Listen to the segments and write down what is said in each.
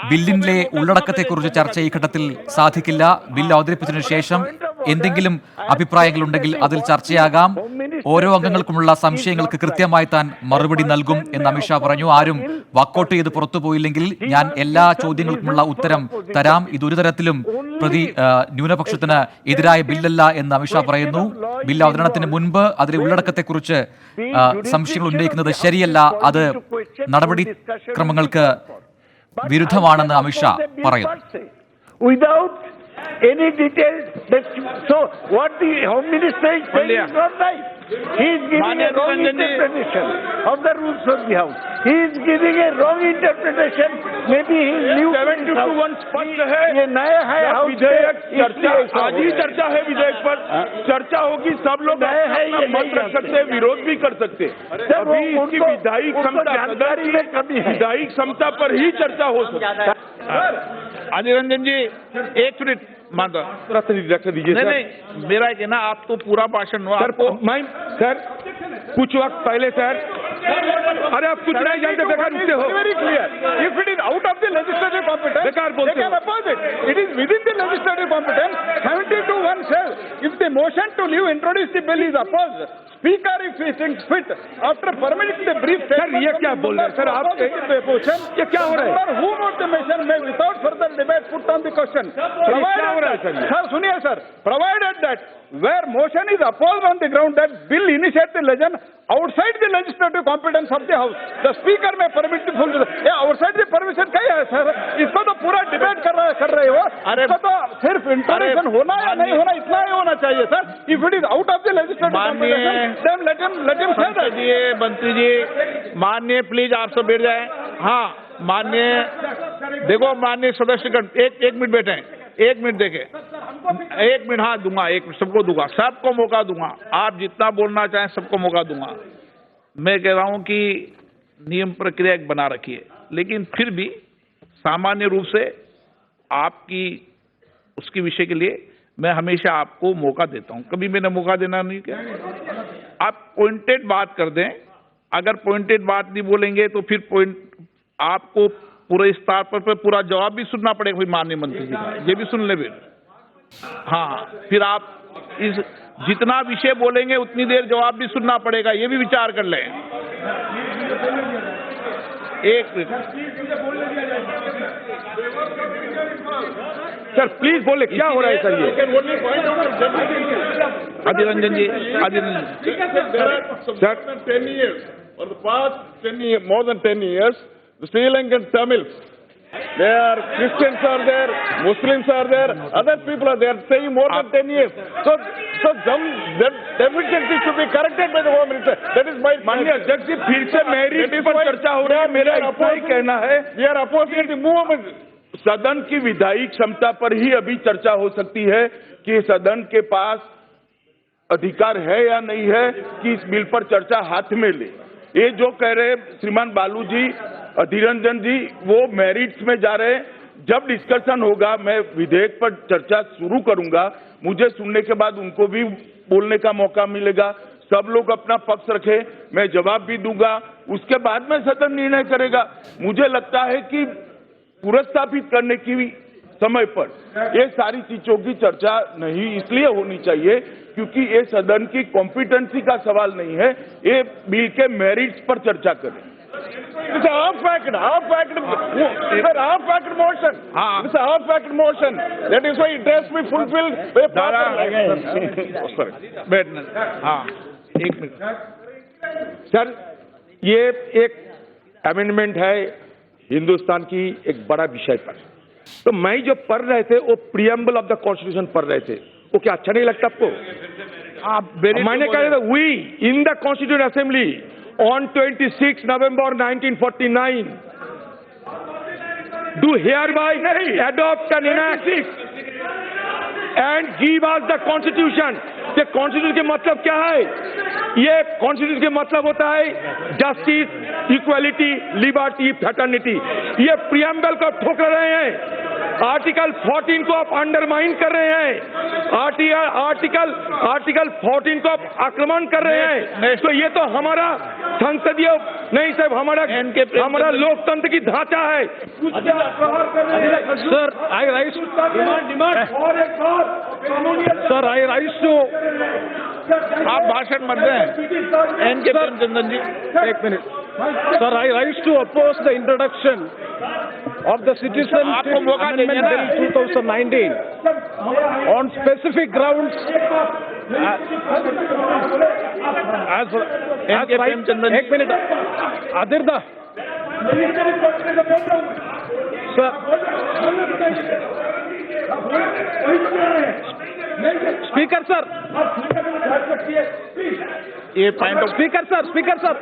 ബില്ലിന്റെ ഉള്ളടക്കത്തെക്കുറിച്ച് ചർച്ച ഈ ഘട്ടത്തിൽ സാധിക്കില്ല. ബില്ല് അവതരിപ്പിച്ചതിനു ശേഷം എന്തെങ്കിലും അഭിപ്രായങ്ങളുണ്ടെങ്കിൽ അതിൽ ചർച്ചയാകാം. ഓരോ അംഗങ്ങൾക്കുമുള്ള സംശയങ്ങൾക്ക് കൃത്യമായി താൻ മറുപടി നൽകും എന്ന് അമിത്ഷാ പറഞ്ഞു. ആരും വാക്കൌട്ട് ചെയ്ത് പുറത്തുപോയില്ലെങ്കിൽ ഞാൻ എല്ലാ ചോദ്യങ്ങൾക്കുമുള്ള ഉത്തരം തരാം. ഇതൊരു തരത്തിലും ന്യൂനപക്ഷത്തിന് എതിരായ ബില്ലല്ല എന്ന് അമിത്ഷാ പറയുന്നു. ബില്ല് അവതരണത്തിന് മുൻപ് അതിലെ ഉള്ളടക്കത്തെക്കുറിച്ച് സംശയങ്ങൾ ഉന്നയിക്കുന്നത് ശരിയല്ല, അത് നടപടിക്രമങ്ങൾക്ക് വിരുദ്ധമാണെന്ന് അമിത്ഷാ പറയുന്നു. Any details that so what the Home Minister is saying is not right. He is giving a wrong interpretation of the rules of the House. He is giving a wrong interpretation. Maybe he is new. 7-1 स्पष्ट है। ये नया है विधेयक चर्चा आज ही चर्चा है विधेयक पर चर्चा होगी। सब लोग मत रख सकते हैं, विरोध भी कर सकते हैं। अभी इसकी विधायी क्षमता पर ही चर्चा हो सकती है। अधीर रंजन जी एक मिनट मान रख दीजिए। नहीं मेरा कहना आप तो पूरा भाषण हो आपको सर कुछ वक्त पहले सर अरे आप कुछ नहीं जानते बेकार बोलते हो। Very clear if it is out of the legislative competence बेकार बोलते हो। Suppose it is within the legislative competence 70-1 says if the motion to leave introduce the bill is opposed speaker if he thinks fit after permitting the brief sir ये क्या बोल रहे हैं sir आप motion ये क्या हो रहा है who wrote the motion may without further debate put on the question provided sir सुनिए sir provided that where motion is opposed on the ground that bill initiate the legend outside the legislative competence of the house the speaker may permit the full ये outside the permission क्या है sir इसको तो पूरा debate कर रहे हो इसको तो सिर्फ इंटरेक्शन होना या नहीं होना इतना ही होना चाहिए sir if it is out of the legislative competence then let him say that मंत्री जी माननीय प्लीज आप सब बैठ जाए। हाँ माननीय देखो माननीय सदस्यगण एक मिनट बैठे एक मिनट देखे एक मिनट हाँ दूंगा एक मिनट सबको दूंगा सबको मौका दूंगा आप जितना बोलना चाहें सबको मौका दूंगा। मैं कह रहा हूं कि नियम प्रक्रिया एक बना रखी है लेकिन फिर भी सामान्य रूप से आपकी उसके विषय के लिए मैं हमेशा आपको मौका देता हूं। कभी मैंने मौका देना नहीं किया। आप पॉइंटेड बात कर दें अगर पॉइंटेड बात नहीं बोलेंगे तो फिर पॉइंट आपको पूरे स्तर पर पूरा जवाब भी सुनना पड़ेगा कोई माननीय मंत्री जी का ये भी सुन ले फिर। हाँ फिर आप इस जितना विषय बोलेंगे उतनी देर जवाब भी सुनना पड़ेगा ये भी विचार कर लें। एक सर प्लीज बोले क्या हो रहा है सर ये अधीर रंजन जी sir 10 years for the past 10 years more than 10 years the Sri Lankan Tamils they are Christians are there Muslims are there other people are there saying more than 10 years so some that deficiency should be corrected by the Home Minister that is my माननीय अध्यक्ष जी फिर से merit पर चर्चा हो रही है। मेरा इतना ही कहना है we are opposing the movement सदन की विधायी क्षमता पर ही अभी चर्चा हो सकती है कि सदन के पास अधिकार है या नहीं है कि इस बिल पर चर्चा हाथ में ले। ये जो कह रहे श्रीमान बालू जी अधीर रंजन जी वो मेरिट्स में जा रहे हैं। जब डिस्कशन होगा मैं विधेयक पर चर्चा शुरू करूंगा मुझे सुनने के बाद उनको भी बोलने का मौका मिलेगा। सब लोग अपना पक्ष रखे मैं जवाब भी दूंगा उसके बाद में सदन निर्णय करेगा। मुझे लगता है कि पुरस्तापित करने की समय पर ये सारी चीजों की चर्चा नहीं इसलिए होनी चाहिए क्योंकि ये सदन की कॉम्पिटेंसी का सवाल नहीं है ये बिल के मेरिट्स पर चर्चा करें। It's a half-packed motion. It's a half-packed motion. That is why it has to be fulfilled. हाँ एक मिनट सर ये एक अमेंडमेंट है हिंदुस्तान की एक बड़ा विषय पर तो मैं जो पढ़ रहे थे वो प्रियम्बल ऑफ द कॉन्स्टिट्यूशन पढ़ रहे थे वो क्या अच्छा नहीं लगता आपको? मैंने कहा था we in the constitution assembly on 26 November 1949 do hereby adopt and enact and give us the constitution। ये कॉन्स्टिट्यूशन के मतलब क्या है? ये कॉन्स्टिट्यूशन के मतलब होता है जस्टिस इक्वालिटी लिबर्टी फ्रेटर्निटी। ये प्रियम्बल को ठुकरा रहे हैं आर्टिकल 14 को आप अंडरमाइन कर रहे हैं, आर्टिकल 14 को आप आक्रमण कर रहे हैं। तो ये तो हमारा संसदीय नहीं साहब, हमारा लोकतंत्र की ढांचा है। Sir, I rise to आप भाषण मत दें। एनके प्रेमचंद्रन जी, एक minute. Sir, I rise to oppose the introduction of the Citizenship आपको मौका Amendment देंगे ना। Bill 2019 on specific grounds. As NK right, Premachandran ji. एक मिनट आदिर्दा सर, स्पीकर सर, ये point of speaker sir, sir,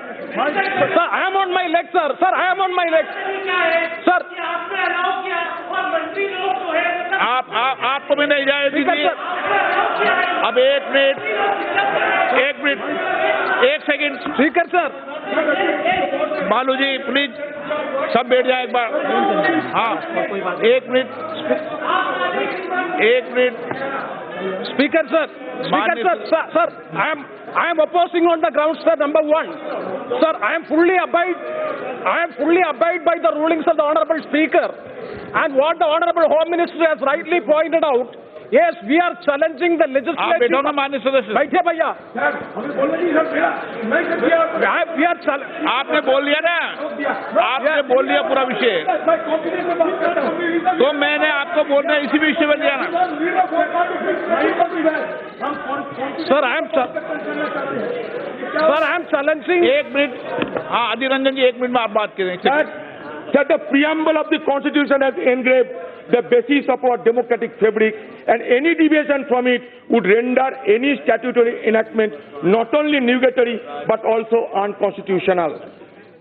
I am on my leg sir, I am on my leg sir, आपको भी नहीं जाए स्पीकर दीजिए। सर, अब एक मिनट, एक सेकंड। स्पीकर सर, बालू जी प्लीज सब बैठ जाए एक बार। हाँ, एक minute. Speaker sir, sir, I am opposing on the grounds, sir. Number one, sir, I am fully abide by the rulings of the Honorable Speaker, and what the Honorable Home Minister has rightly pointed out. Yes, we are challenging the आप legislative. बैठो ना माननीय सदस्य। बैठे भैया। We are आपने बोल दिया ना, आपने बोल दिया पूरा विषय, तो मैंने आपको बोलना इसी विषय पर दिया ना। Sir, I am challenging. एक मिनट। हाँ, अधीर रंजन जी, एक मिनट में आप बात करें। That the preamble of the Constitution has engraved the basis of our democratic fabric, and any deviation from it would render any statutory enactment not only nugatory but also unconstitutional.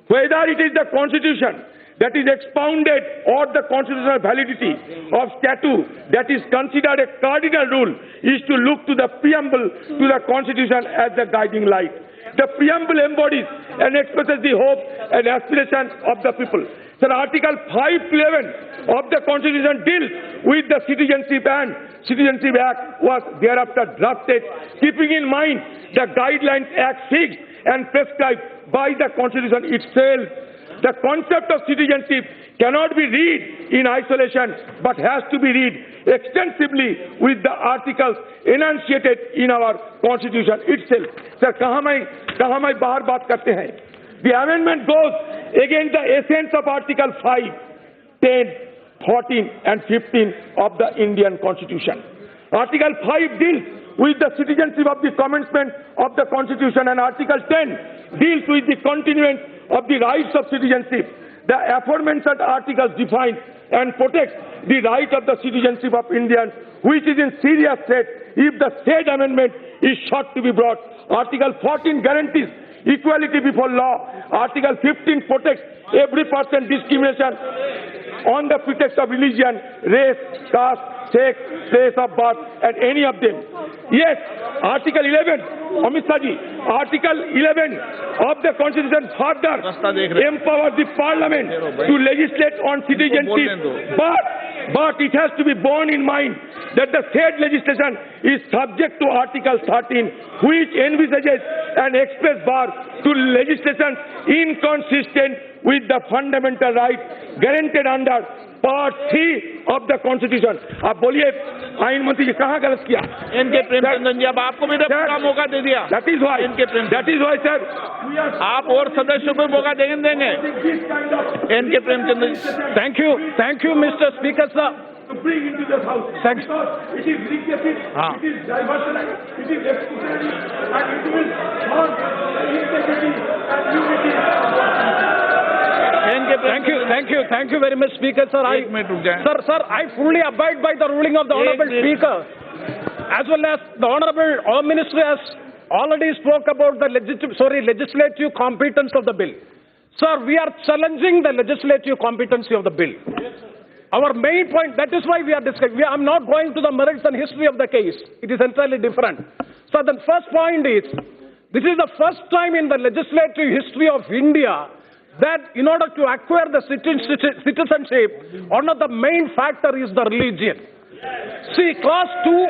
Whether it is the Constitution that is expounded or the constitutional validity of statute that is considered a cardinal rule is to look to the preamble to the Constitution as the guiding light. The preamble embodies and expresses the hopes and aspirations of the people. Sir, Article 5 to 11 of the Constitution deals with the Citizenship and Citizenship Act was thereafter drafted, keeping in mind the guidelines Act fixed and prescribed by the Constitution itself. The concept of citizenship cannot be read in isolation but has to be read extensively with the articles enunciated in our Constitution itself. Sir, कहाँ मैं बाहर बात करते हैं? The amendment goes against the essence of Article 5, 10, 14 and 15 of the Indian Constitution. Article 5 deals with the citizenship of the commencement of the Constitution, and Article 10 deals with the continuance of the rights of citizenship. The aforementioned articles define and protect the right of the citizenship of Indians, which is in serious threat if the said amendment is sought to be brought. Article 14 guarantees equality before law. Article 15 protects every person discrimination on the pretext of religion, race, caste, sex, place of birth, and any of them. Yes, Article 11, Amit Saji, Article 11 of the Constitution further empowers the Parliament to legislate on citizenship, but it has to be borne in mind that the said legislation is subject to Article 13, which envisages an express bar to legislation inconsistent with the fundamental rights guaranteed under Part 3 of the Constitution. आप बोलिए आइन मंत्री जी कहाँ गलत किया? इनके प्रेमचंद्रन जी, अब आपको भी पूरा मौका दे दिया। That is why, sir, आप और सदस्यों को मौका देंगे। इनके प्रेमचंद्रन जी, Thank you, Mr. Speaker, sir. to bring into the house. Thanks. Because it is regressive, हाँ. it is diversionary, it is exclusionary, and it will harm the integrity and unity. Thank you very much, Speaker, sir. एक minute रुक जाएं। Sir, I fully abide by the ruling of the Honorable Speaker, as well as the Honorable Home Minister has already spoke about the legislative competence of the bill. Sir, we are challenging the legislative competency of the bill. Our main point, that is why we are discussing. I'm not going to the merits and history of the case. It is entirely different. So the first point is, this is the first time in the legislative history of India that in order to acquire the citizenship, one of the main factor is the religion. See, clause 2,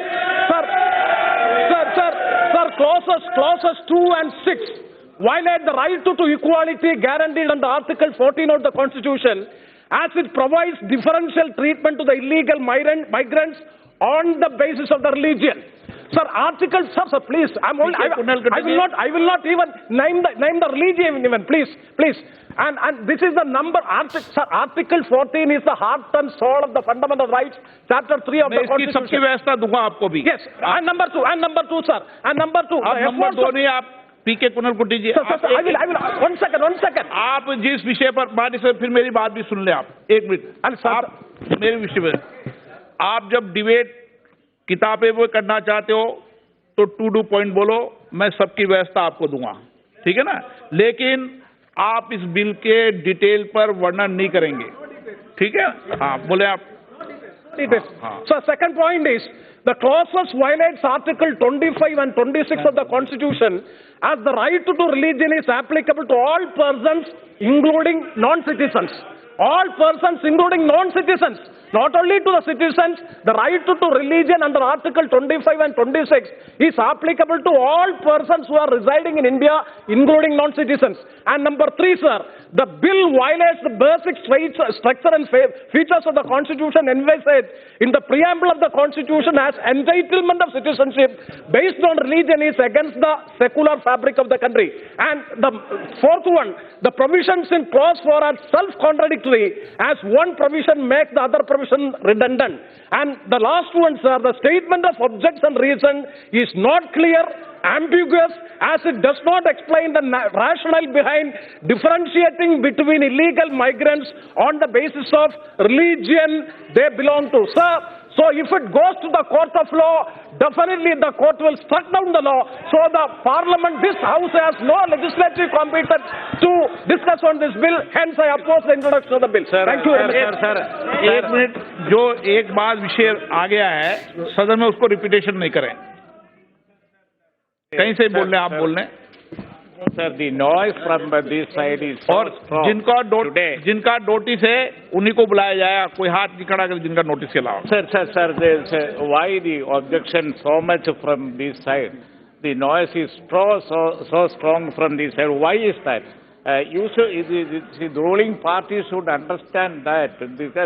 clauses 2 and 6 violate the right to equality guaranteed under Article 14 of the Constitution, as it provides differential treatment to the illegal migrants on the basis of the religion. Sir, sir, please, I will not even name the religion even, please. And this is the number, Article 14 is the heart and soul of the fundamental rights, Chapter 3 of the Constitution. सबकी व्यवस्था दूंगा आपको भी. Yes, and number two, sir, and number two. आप number 2 नहीं, आप पीके कुनल को दीजिए. Sir, I will, one second. आप जिस विषय पर बात से फिर मेरी बात भी सुन ले आप. एक मिनट. आप मेरे विषय में आप जब डिबेट किताबें वो करना चाहते हो तो टू डू पॉइंट बोलो, मैं सबकी व्यवस्था आपको दूंगा, ठीक है ना. लेकिन आप इस बिल के डिटेल पर वर्णन नहीं करेंगे, ठीक है. हाँ, बोले आप. So second point is, the clauses violates Article 25 and 26 of the Constitution, as the right to religion is applicable to all persons, including non-citizens. All persons, including non-citizens. Not only to the citizens, the right to religion under Article 25 and 26 is applicable to all persons who are residing in India, including non-citizens. And number 3, sir, the bill violates the basic structure and features of the Constitution envisaged in the preamble of the Constitution, as entitlement of citizenship based on religion is against the secular fabric of the country. And the fourth one, the provisions in clause 4 are self-contradictory, as one provision makes the other provision redundant. And the last one, sir, the statement of objects and reason is not clear, ambiguous, as it does not explain the rationale behind differentiating between illegal migrants on the basis of religion they belong to. Sir, so if it goes to the court of law, definitely the court will struck down the law. So the parliament, this house has no legislative competence to discuss on this bill. Hence I oppose the introduction of the bill. Thank you very much. Sir, एक minute, जो एक बात विषय आ गया है सदन में, उसको रिपीटेशन नहीं करें. कहीं से बोल रहे हैं, आप बोल रहे हैं. Sir, the noise from this side is so और strong. जिनका नोटिस है उन्हीं को बुलाया जाए. कोई हाथ नहीं खड़ा कर जिनका नोटिस के अलावा. Sir, why the objection so much from this side? The noise is so strong from this side. Why is that? The ruling party should understand that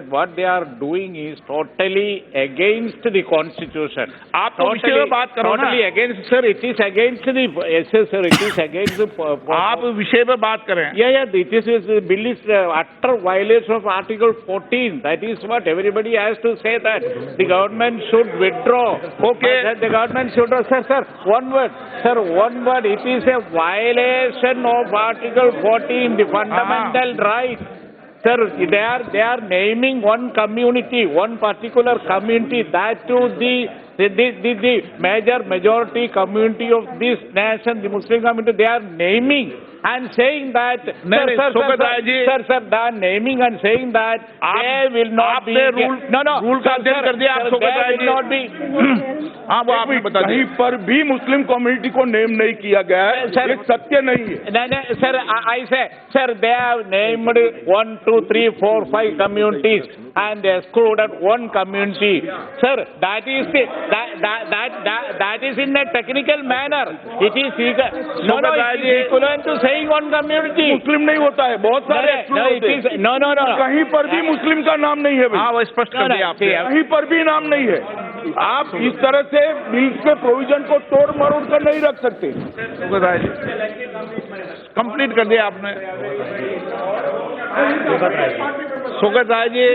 what they are doing is totally against the Constitution. आप तो विषय में बात करो ना. Totally against, sir. It is against the. Yes, sir. It is against the. आप विषय में बात करें. Yeah. The bill is utter violation of Article 14. That is what everybody has to say, that the government should withdraw. Okay. That the government should. Sir. One word. Sir, one word. It is a violation of Article 14, the fundamental right. Sir, they are naming one community, one particular community, that to the majority community of this nation, the Muslim community, they are naming and saying that, sir, they are naming and saying that they will not be. Rule का अध्ययन कर दिया आप. They will not be. हाँ, वो आपने बता दिया. कहीं पर भी मुस्लिम कम्युनिटी को नेम नहीं किया गया है. ये सत्य नहीं है. No, sir, I say, sir, they have named 1, 2, 3, 4, 5 communities and they excluded one community. Sir, that is in a technical manner. It is equivalent to saying one community. मुस्लिम नहीं होता है, बहुत सारे No. कहीं पर भी मुस्लिम का नाम नहीं है. हाँ, वो स्पष्ट कर दिया आपने. कहीं पर भी नाम नहीं है. आप इस तरह से बिल के प्रोविजन को तोड़ मरोड़ कर नहीं रख सकते. कंप्लीट कर दिया आपने. सुगत राय जी,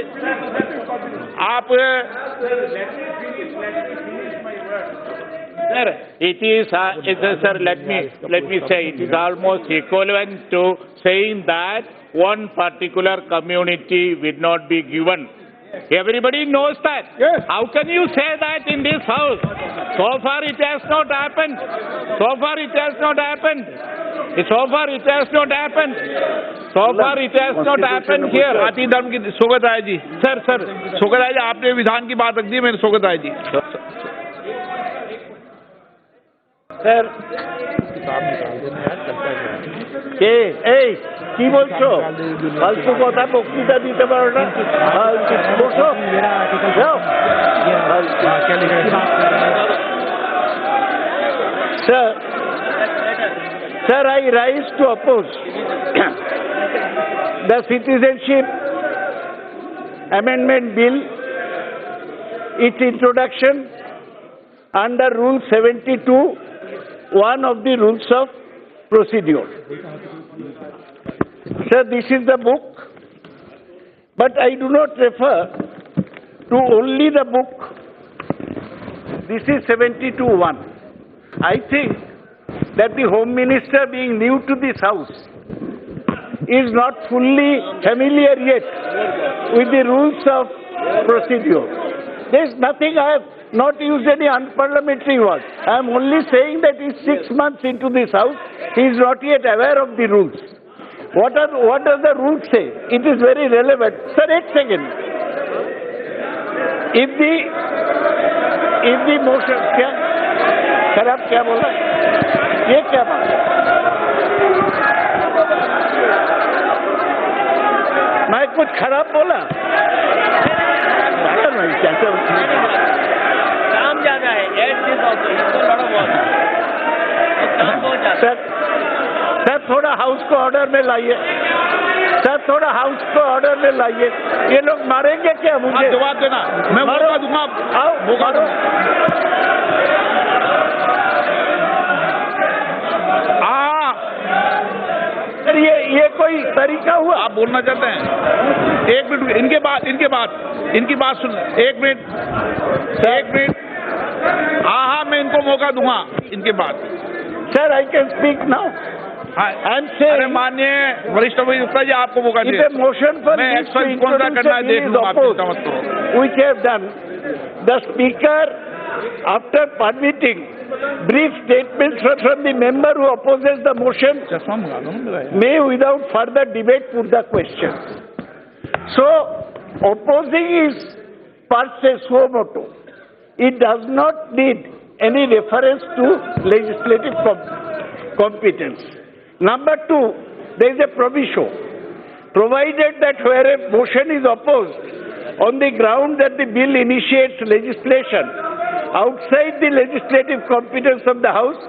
आप. Sir, it is, sir, let me say, it is almost equivalent to saying that one particular community will not be given. Everybody knows that. Yes. How can you say that in this house? So far it has not happened. Here. जाति धर्म की. Sugat Rai ji. Sir. Sugat Rai ji, आपने विधान की बात रख दी. मैंने Sugat Rai ji. Sir কে এই কি বলছো ফালতু কথা বক্তৃতা দিতে পারো না বসো যাও। Sir, I rise to oppose the Citizenship Amendment Bill, its introduction under Rule 72, one of the rules of procedure. Sir, this is the book, but I do not refer to only the book. This is 72(1). I think that the Home Minister, being new to this House, is not fully familiar yet with the rules of procedure. There is nothing, I have not used any unparliamentary word. I am only saying that he is 6 months into this House, he is not yet aware of the rules. What does the rules say? It is very relevant. Sir, 8 seconds. If the motion, खराब क्या बोला? ये क्या बात? मैं कुछ खराब बोला? काम ज्यादा है, सर थोड़ा हाउस को ऑर्डर में लाइए। सर थोड़ा हाउस को ऑर्डर में लाइए। ये लोग मारेंगे क्या मुझे? जवाब देना, मैं मौका दूंगा। आओ मारो। ये कोई तरीका हुआ? आप बोलना चाहते हैं? 1 मिनट, इनकी बात सुन। 1 मिनट। हाँ, मैं इनको मौका दूंगा इनके बाद। Sir, I can speak now. अरे माननीय वरिष्ठ अधिवक्ता जी, आपको मौका दिया। मोशन पर मैं एक्सरसाइज कौन सा करना है देख लूंगा, आप चिंता मत करो। Which have done, the Speaker, after permitting brief statements from the member who opposes the motion, may without further debate put the question. So, opposing is per se suo motu. It does not need any reference to legislative competence. Number 2, there is a proviso. Provided that where a motion is opposed on the ground that the bill initiates legislation outside the legislative competence of the House,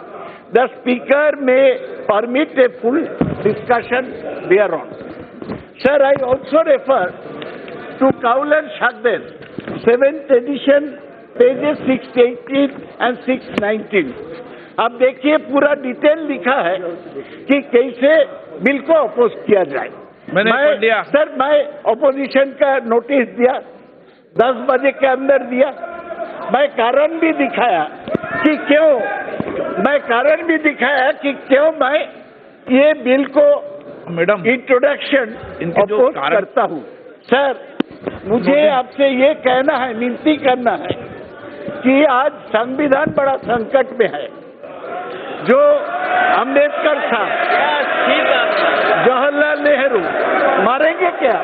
the Speaker may permit a full discussion thereon. Sir, I also refer to Kaul and Shakdel, 7th edition, pages 618 and 619. अब देखिए पूरा detail लिखा है कि कैसे bill को oppose किया जाए। मैंने पढ़ लिया। सर, मैं अपोजिशन का नोटिस दिया, 10 बजे के अंदर दिया। मैं कारण भी दिखाया कि क्यों मैं ये बिल को मैडम इंट्रोडक्शन अपोज करता हूँ। सर, मुझे आपसे ये कहना है, विनती करना है कि आज संविधान बड़ा संकट में है। जो अम्बेडकर साहब, जवाहरलाल नेहरू मारेंगे क्या?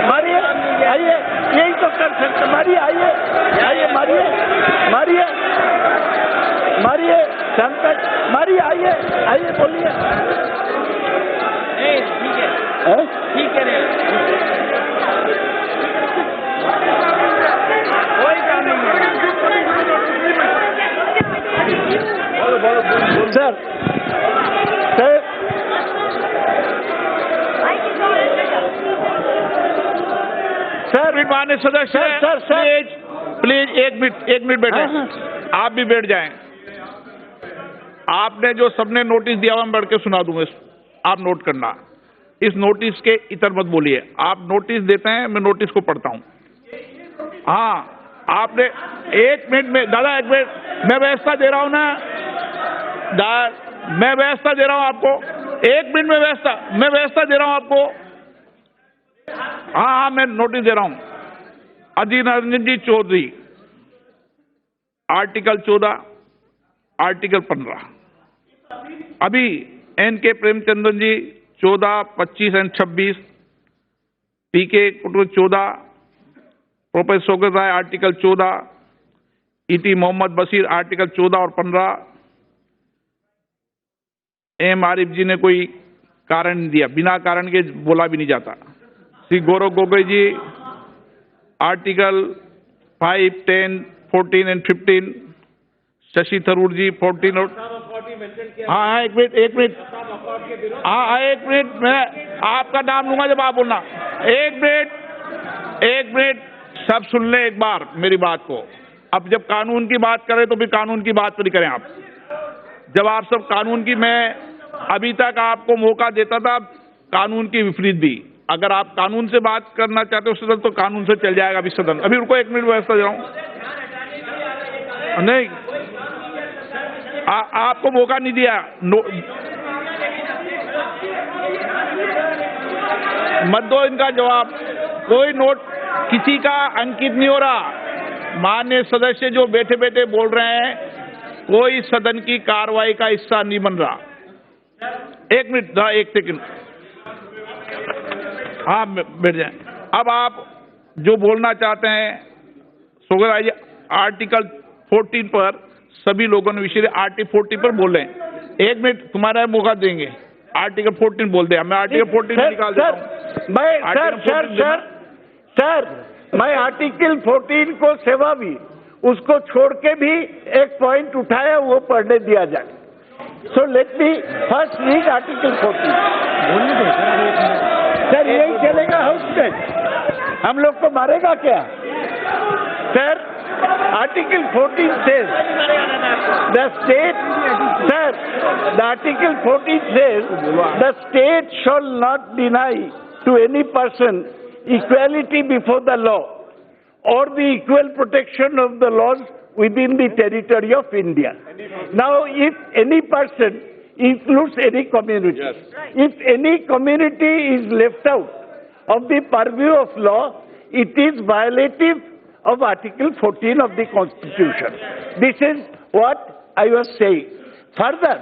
मारिए, आइए, यही तो कर सकते। मारिए, आइए, मारिए, संकट, मारिए, आइए, बोलिए। ठीक है कोई काम नहीं है। सर, माननीय सदस्य, प्लीज 1 मिनट बैठे। आप भी बैठ जाएं। आपने जो सबने नोटिस दिया मैं बढ़ के सुना दूंगा, आप नोट करना। इस नोटिस के इतर मत बोलिए। आप नोटिस देते हैं, मैं नोटिस को पढ़ता हूं। हाँ, आपने 1 मिनट में, दादा 1 मिनट, मैं व्यवस्था दे रहा हूं ना, मैं व्यवस्था दे रहा हूं आपको। 1 मिनट में मैं व्यवस्था दे रहा हूं आपको। हाँ, मैं नोटिस दे रहा हूं। Adhir Ranjan ji Chowdhury, article 14, article 15। अभी एन.के. प्रेमचंद्रन जी 14, 25 एंड 26, पी.के. कुटुर 14, professor Saugata Roy article 14, ET. Mohammed Basheer article 14 और 15, एम आरिफ जी ने कोई कारण नहीं दिया, बिना कारण के बोला भी नहीं जाता। श्री गौरव गोगोई जी आर्टिकल 5, 10, 14 एंड 15, शशि थरूर जी 14 और हाँ एक मिनट हाँ एक मिनट, मैं आपका नाम लूंगा जब आप बोलना। एक मिनट सब सुन ले एक बार मेरी बात को। अब जब कानून की बात करें तो फिर कानून की बात पर ही करें आप। जब आप सब कानून की, मैं अभी तक आपको मौका देता था कानून की विपरीत भी। अगर आप कानून से बात करना चाहते हो सदन तो कानून से चल जाएगा अभी सदन। अभी रुको एक मिनट व्यवस्था दे रहा हूं। नहीं आपको मौका नहीं दिया। मत दो इनका जवाब। कोई नोट किसी का अंकित नहीं हो रहा। माननीय सदस्य जो बैठे बैठे बोल रहे हैं, कोई सदन की कार्रवाई का हिस्सा नहीं बन रहा। एक मिनट, एक सेकंड, हाँ बैठ जाए। अब आप जो बोलना चाहते हैं सोगर आर्टिकल 14 पर सभी लोगों ने विशेष आर्टिकल 14 पर बोल रहे हैं। एक मिनट तुम्हारा मौका देंगे। आर्टिकल 14 बोल दे। मैं आर्टिकल 14 निकाल देता हूं। मैं आर्टिकल 14 को सेवा भी उसको छोड़ के भी एक पॉइंट उठाया, वो पढ़ने दिया जाए। So let me first read article 14। Sir यही चलेगा हाउस में? हम लोग को मारेगा क्या? Sir article 14 says the state, sir, the article 14 says the state shall not deny to any person equality before the law or the equal protection of the laws within the territory of India. Now, if any person includes any community, if any community is left out of the purview of law, it is violative of Article 14 of the Constitution. This is what I was saying. Further,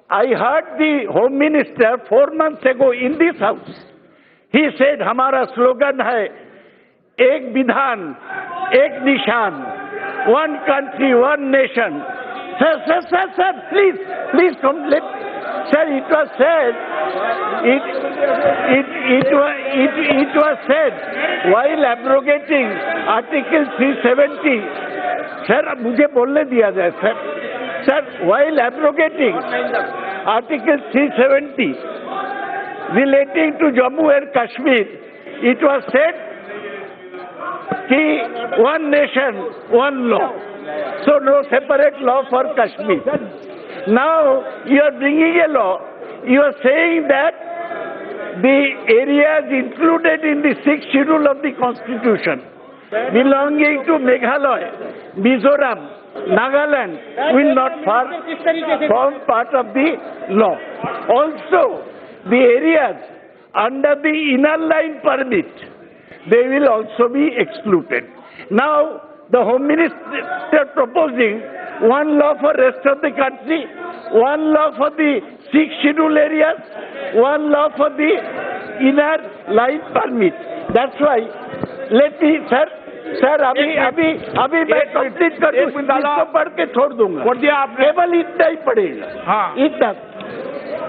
I heard the Home Minister 4 months ago in this House. He said, हमारा slogan है एक विधान एक निशान, one country, one nation. Sir, please come. Sir, it was said. It was said while abrogating Article 370. Sir, मुझे बोलने दिया जाए sir. Sir, while abrogating Article 370 relating to Jammu and Kashmir, it was said कि one nation, one law. So no separate law for Kashmir. Now you are bringing a law. You are saying that the areas included in the 6th schedule of the Constitution belonging to Meghalaya, Mizoram, Nagaland will not form part of the law. Also, the areas under the inner line permit, they will also be excluded. Now, the Home Minister proposing one law for rest of the country, one law for the 6th schedule areas, one law for the inner line permit. That's why, let me, sir, अभी मैं complete कर दूं, इसको पढ़ के छोड़ दूंगा। केवल इतना ही पढ़ेगा। हाँ। इतना।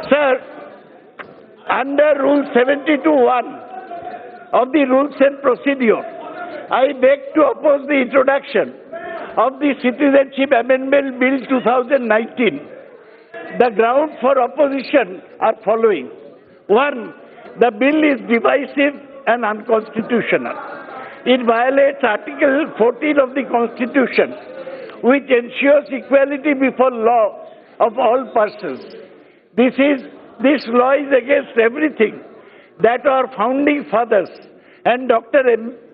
Sir, under Rule 72(1) of the Rules and Procedure, I beg to oppose the introduction of the Citizenship Amendment Bill 2019. The grounds for opposition are following. 1. The bill is divisive and unconstitutional. It violates Article 14 of the Constitution, which ensures equality before law of all persons. This law is against everything that our founding fathers and Dr.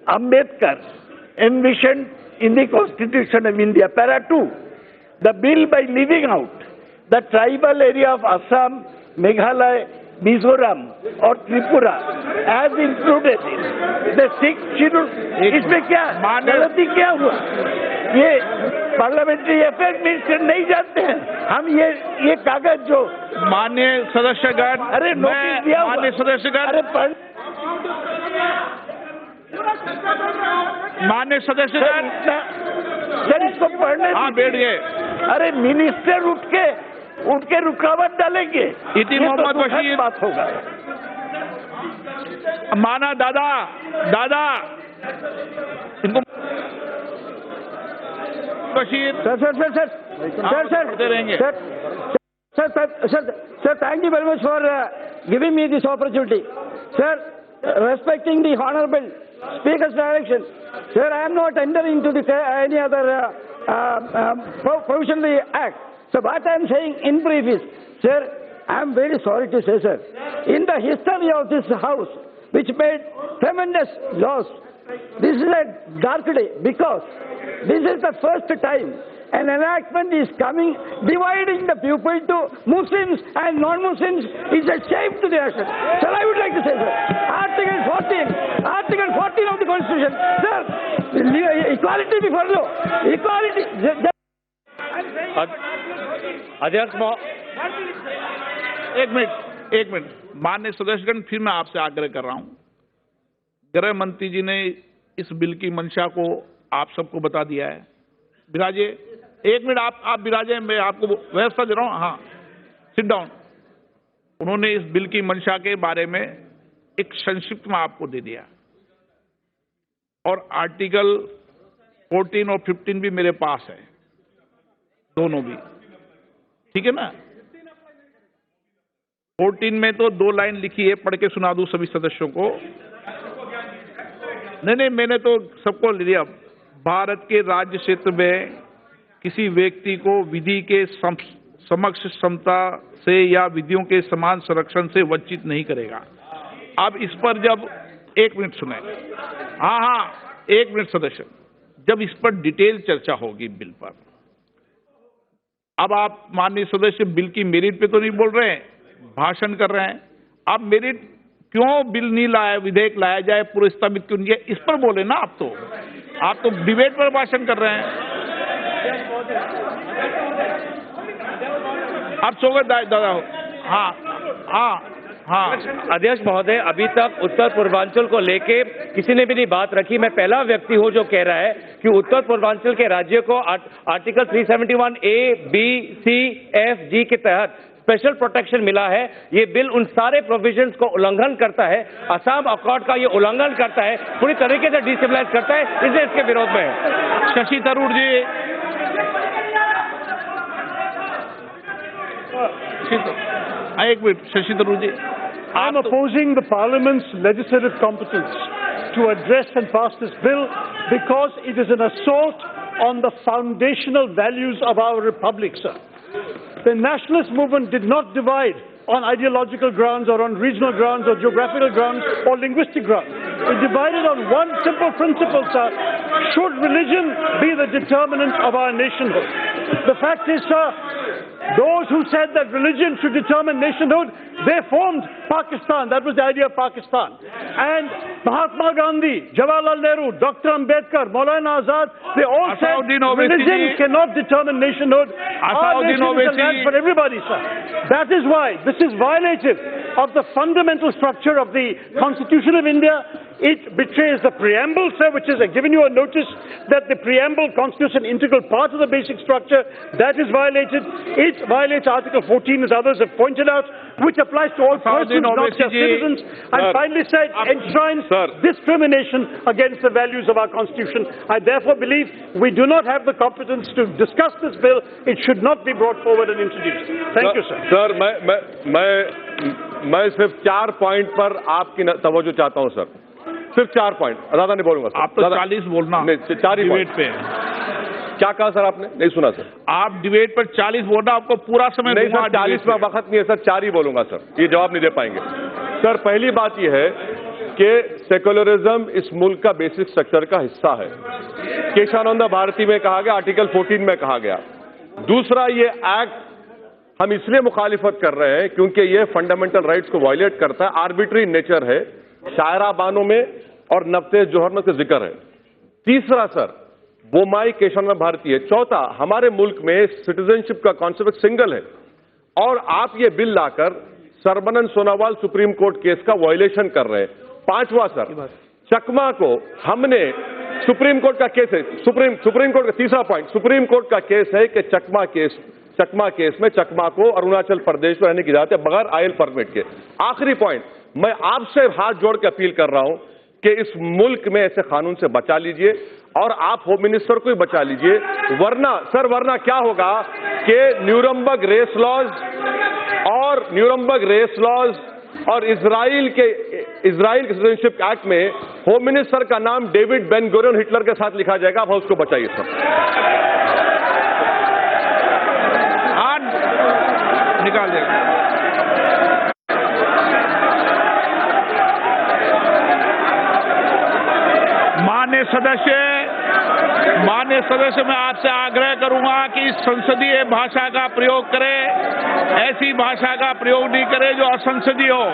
Ambedkar envisioned in the Constitution of India. Para 2, the bill by leaving out the tribal area of Assam, Meghalaya, Mizoram or Tripura as included in the 6th schedule. इसमें क्या गलती क्या हुआ? ये parliamentary affair minister नहीं जानते हैं। हम ये कागज जो माननीय सदस्यगण, अरे नोटिस दिया हुआ, माननीय सदस्यगण, अरे माननीय सदस्यगण, सर इसको पढ़ने, हाँ बैठ गए। अरे मिनिस्टर उठ के उठ के रुकावट डालेंगे, इति ये तो मोहम्मद दुखद बशीर। बात होगा। माना दादा इनको बशीर पढ़ते रहेंगे। Sir, thank you very much for giving me this opportunity. Sir, respecting the Honorable Speaker's direction, sir, I am not entering into any other provisional act. So what I am saying in brief is, sir, I am very sorry to say, sir, in the history of this House, which made tremendous loss, this is a dark day because this is the first time an enactment is coming dividing the people to Muslims and non-Muslims is a shame to the nation. Sir, I would like to say, sir, Article 14 of the Constitution, sir, equality before law, equality. अध्यक्ष एक minute माननीय सदस्यगण, फिर मैं आपसे आग्रह कर रहा हूं। गृह मंत्री जी ने इस बिल की मंशा को आप सबको बता दिया है। विराजे, एक मिनट आप विराजे, मैं आपको व्यवस्था दे रहा हूं। हाँ, सिट डाउन। उन्होंने इस बिल की मंशा के बारे में एक संक्षिप्त में आपको दे दिया और आर्टिकल 14 और 15 भी मेरे पास है, दोनों भी, ठीक है ना। 14 में तो 2 लाइन लिखी है, पढ़ के सुना दूं सभी सदस्यों को। नहीं, मैंने तो सबको ले लिया। भारत के राज्य क्षेत्र में किसी व्यक्ति को विधि के समक्ष समता से या विधियों के समान संरक्षण से वंचित नहीं करेगा। अब इस पर जब 1 मिनट सुने, हाँ 1 मिनट सदस्य, जब इस पर डिटेल चर्चा होगी बिल पर, अब आप माननीय सदस्य बिल की मेरिट पे तो नहीं बोल रहे हैं, भाषण कर रहे हैं। अब मेरिट क्यों बिल नहीं लाया, विधेयक लाया जाए, पुरस्तावित क्यों नहीं, इस पर बोले ना। आप तो डिबेट पर भाषण कर रहे हैं। आप सो गए दादा हो। हाँ। अध्यक्ष महोदय, अभी तक उत्तर पूर्वांचल को लेके किसी ने भी नहीं बात रखी। मैं पहला व्यक्ति हूं जो कह रहा है कि उत्तर पूर्वांचल के राज्य को article 371 A, B, C, F, G के तहत स्पेशल प्रोटेक्शन मिला है। ये बिल उन सारे प्रोविजंस को उल्लंघन करता है, असम अकॉर्ड का ये उल्लंघन करता है, पूरी तरीके से डिस्टेबलाइज करता है, इसलिए इसके विरोध में है। शशि थरूर जी, एक minute, Shashi Tharoor ji, I am opposing the Parliament's legislative competence to address and pass this bill because it is an assault on the foundational values of our republic, sir. The nationalist movement did not divide on ideological grounds or on regional grounds or geographical grounds or linguistic grounds. It divided on one simple principle, sir. Should religion be the determinant of our nationhood? The fact is, sir, those who said that religion should determine nationhood, they formed Pakistan. That was the idea of Pakistan. And Mahatma Gandhi, Jawaharlal Nehru, Dr. Ambedkar, Maulana Azad, they all said religion cannot determine nationhood. Our nation is a land for everybody, sir. That is why this is violative of the fundamental structure of the Constitution of India. It betrays the preamble, sir, which is given you a notice that the preamble constitutes an integral part of the basic structure. That is violated. It violates Article 14, as others have pointed out, which applies to all persons, not just citizens. And finally said, enshrines discrimination against the values of our Constitution. I therefore believe we do not have the competence to discuss this bill. It should not be brought forward and introduced. Thank you, sir. Sir, मैं सिर्फ 4 point पर आपकी तवज्जो चाहता हूं, sir. सिर्फ 4 point, ज्यादा नहीं बोलूंगा। आप तो 40 बोलना। नहीं, 4 ही डिबेट पे। क्या कहा सर आपने? नहीं सुना सर। आप डिबेट पर 40 बोलना, आपको पूरा समय नहीं सर, 40 में वक्त नहीं है सर, 4 ही बोलूंगा सर, ये जवाब नहीं दे पाएंगे। सर, पहली बात यह है कि सेक्युलरिज्म इस मुल्क का बेसिक स्ट्रक्चर का हिस्सा है। केशानंद भारती में कहा गया, आर्टिकल 14 में कहा गया। दूसरा, ये एक्ट हम इसलिए मुखालिफत कर रहे हैं क्योंकि ये फंडामेंटल राइट्स को वायलेट करता है, आर्बिट्री नेचर है, शायरा बानों में और नफ्तेज जोहर में जिक्र है। तीसरा सर, बोमाई केशानंद भारती है। चौथा, हमारे मुल्क में सिटीजनशिप का कॉन्सेप्ट सिंगल है और आप ये बिल लाकर सरबनन सोनोवाल सुप्रीम कोर्ट केस का वायलेशन कर रहे हैं। पांचवा सर, चकमा को हमने सुप्रीम कोर्ट का केस है, सुप्रीम कोर्ट का तीसरा पॉइंट, सुप्रीम कोर्ट का केस है कि चकमा केस चकमा केस में चकमा को अरुणाचल प्रदेश में रहने की इजाजत है बगैर आयल परमिट के। आखिरी पॉइंट, मैं आपसे हाथ जोड़ के अपील कर रहा हूं कि इस मुल्क में ऐसे कानून से बचा लीजिए और आप होम मिनिस्टर को ही बचा लीजिए, वरना क्या होगा कि न्यूरमबर्ग रेस लॉज और इजराइल के सिटीजनशिप एक्ट में होम मिनिस्टर का नाम डेविड बेन गुरियन हिटलर के साथ लिखा जाएगा। आप उसको बचाइए सर। निकाल देगा। माननीय सदस्य, मैं आपसे आग्रह करूंगा कि संसदीय भाषा का प्रयोग करें, ऐसी भाषा का प्रयोग नहीं करें जो असंसदीय हो।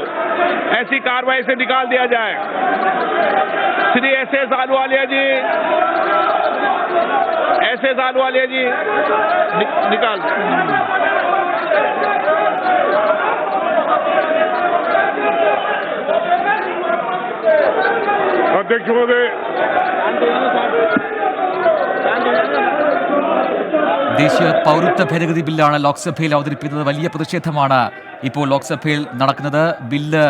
ऐसी कार्रवाई से निकाल दिया जाए। श्री एस.एस. आलूवालिया जी निकाल। अध्यक्ष महोदय, ദേശീയ പൗരത്വ ഭേദഗതി ബില്ലാണ് ലോക്സഭയിൽ അവതരിപ്പിക്കുന്നത്. വലിയ പ്രതിഷേധമാണ് ഇപ്പോൾ ലോക്സഭയിൽ നടക്കുന്നത്. ബില്ല്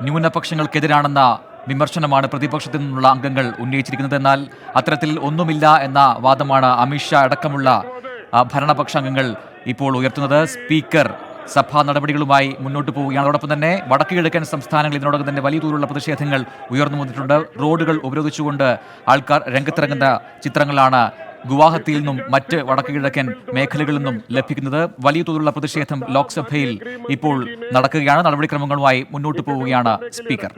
ന്യൂനപക്ഷങ്ങൾക്കെതിരാണെന്ന വിമർശനമാണ് പ്രതിപക്ഷത്തു നിന്നുള്ള അംഗങ്ങൾ ഉന്നയിച്ചിരിക്കുന്നത്. എന്നാൽ അത്തരത്തിൽ ഒന്നുമില്ല എന്ന വാദമാണ് അമിത്ഷാ അടക്കമുള്ള ഭരണപക്ഷ അംഗങ്ങൾ ഇപ്പോൾ ഉയർത്തുന്നത്. സ്പീക്കർ സഭാ നടപടികളുമായി മുന്നോട്ട് പോവുകയാണ്. അതോടൊപ്പം തന്നെ വടക്ക് കിഴക്കൻ സംസ്ഥാനങ്ങളിൽ ഇതിനോടകം തന്നെ വലിയ തോതിലുള്ള പ്രതിഷേധങ്ങൾ ഉയർന്നു വന്നിട്ടുണ്ട്. റോഡുകൾ ഉപരോധിച്ചുകൊണ്ട് ആൾക്കാർ രംഗത്തിറങ്ങുന്ന ചിത്രങ്ങളാണ് ഗുവാഹത്തിയിൽ നിന്നും മറ്റ് വടക്ക് കിഴക്കൻ മേഖലകളിൽ നിന്നും ലഭിക്കുന്നത്. വലിയ തോതിലുള്ള പ്രതിഷേധം ലോക്സഭയിൽ ഇപ്പോൾ നടക്കുകയാണ്. നടപടിക്രമങ്ങളുമായി മുന്നോട്ട് പോവുകയാണ് സ്പീക്കർ.